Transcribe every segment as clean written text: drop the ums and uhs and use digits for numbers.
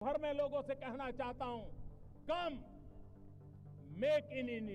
भर में लोगों से कहना चाहता हूं, कम मेक इन इंडिया।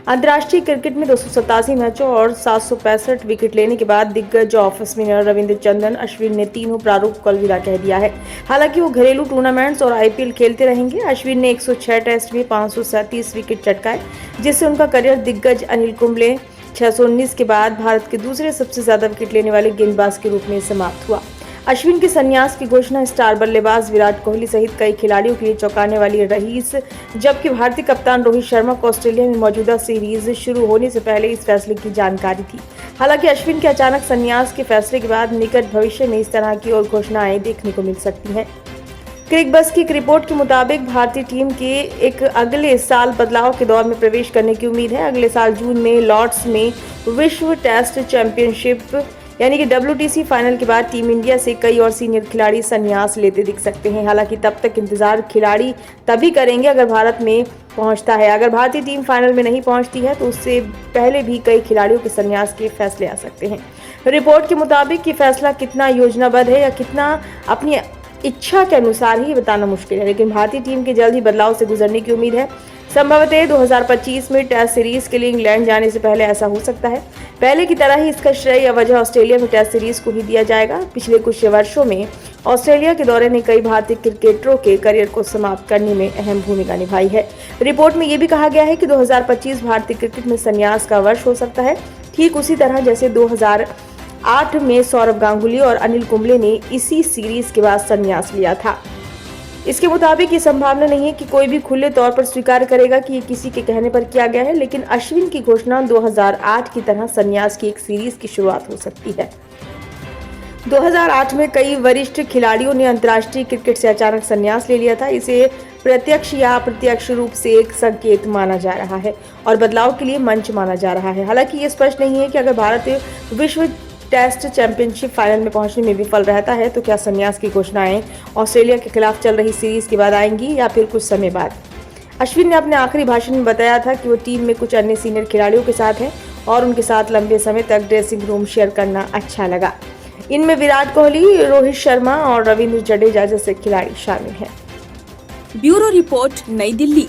अंतर्राष्ट्रीय क्रिकेट में 287 मैचों और 765 विकेट लेने के बाद दिग्गज ऑफ स्पिनर रविचंद्रन अश्विन ने तीनों प्रारूप को अलविदा कह दिया है। हालांकि वो घरेलू टूर्नामेंट्स और आईपीएल खेलते रहेंगे। अश्विन ने 106 टेस्ट में 537 विकेट चटकाए, जिससे उनका करियर दिग्गज अनिल कुंबले 619 के बाद भारत के दूसरे सबसे ज्यादा विकेट लेने वाले गेंदबाज के रूप में समाप्त हुआ। अश्विन के संन्यास की घोषणा स्टार बल्लेबाज विराट कोहली सहित कई खिलाड़ियों के लिए चौंकाने वाली रही, जबकि भारतीय कप्तान रोहित शर्मा को ऑस्ट्रेलिया में मौजूदा सीरीज शुरू होने से पहले इस फैसले की जानकारी थी। हालांकि अश्विन के अचानक संन्यास के फैसले के बाद निकट भविष्य में इस तरह की और घोषणाएं देखने को मिल सकती हैं। क्रिकबज़ की एक रिपोर्ट के मुताबिक भारतीय टीम के एक अगले साल बदलाव के दौर में प्रवेश करने की उम्मीद है। अगले साल जून में लॉर्ड्स में विश्व टेस्ट चैंपियनशिप यानी कि WTC फाइनल के बाद टीम इंडिया से कई और सीनियर खिलाड़ी संन्यास लेते दिख सकते हैं। हालांकि तब तक इंतजार खिलाड़ी तभी करेंगे अगर भारत में पहुंचता है। अगर भारतीय टीम फाइनल में नहीं पहुंचती है तो उससे पहले भी कई खिलाड़ियों के संन्यास के फैसले आ सकते हैं। रिपोर्ट के मुताबिक ये फैसला कितना योजनाबद्ध है या कितना अपनी इच्छा के अनुसार ही बताना मुश्किल है, लेकिन भारतीय टीम के जल्द ही बदलाव से गुजरने की उम्मीद है। संभवतः 2025 में टेस्ट सीरीज के लिए इंग्लैंड जाने से पहले ऐसा हो सकता है। पहले की तरह ही इसका श्रेय या वजह ऑस्ट्रेलिया में टेस्ट सीरीज को ही दिया जाएगा। पिछले कुछ वर्षों में ऑस्ट्रेलिया के दौरे ने कई भारतीय क्रिकेटरों के करियर को समाप्त करने में अहम भूमिका निभाई है। रिपोर्ट में ये भी कहा गया है कि 2025 भारतीय क्रिकेट में संन्यास का वर्ष हो सकता है, ठीक उसी तरह जैसे 2008 में सौरव गांगुली और अनिल कुंबले ने इसी सीरीज के बाद संन्यास लिया था। इसके मुताबिक ये संभावना नहीं है कि कोई भी खुले तौर पर स्वीकार करेगा कि ये किसी के कहने पर किया गया है, लेकिन अश्विन की घोषणा 2008 की तरह संन्यास की एक सीरीज की शुरुआत हो सकती है। 2008 में कई वरिष्ठ खिलाड़ियों ने अंतर्राष्ट्रीय क्रिकेट से अचानक संन्यास ले लिया था। इसे प्रत्यक्ष या अप्रत्यक्ष रूप से एक संकेत माना जा रहा है और बदलाव के लिए मंच माना जा रहा है। हालांकि ये स्पष्ट नहीं है कि अगर भारत विश्व टेस्ट चैंपियनशिप फाइनल में पहुंचने में विफल रहता है तो क्या संन्यास की घोषणाएं ऑस्ट्रेलिया के खिलाफ चल रही सीरीज के बाद आएंगी या फिर कुछ समय बाद। अश्विन ने अपने आखिरी भाषण में बताया था कि वो टीम में कुछ अन्य सीनियर खिलाड़ियों के साथ हैं और उनके साथ लंबे समय तक ड्रेसिंग रूम शेयर करना अच्छा लगा। इनमें विराट कोहली, रोहित शर्मा और रविंद्र जडेजा जैसे खिलाड़ी शामिल हैं। ब्यूरो रिपोर्ट, नई दिल्ली।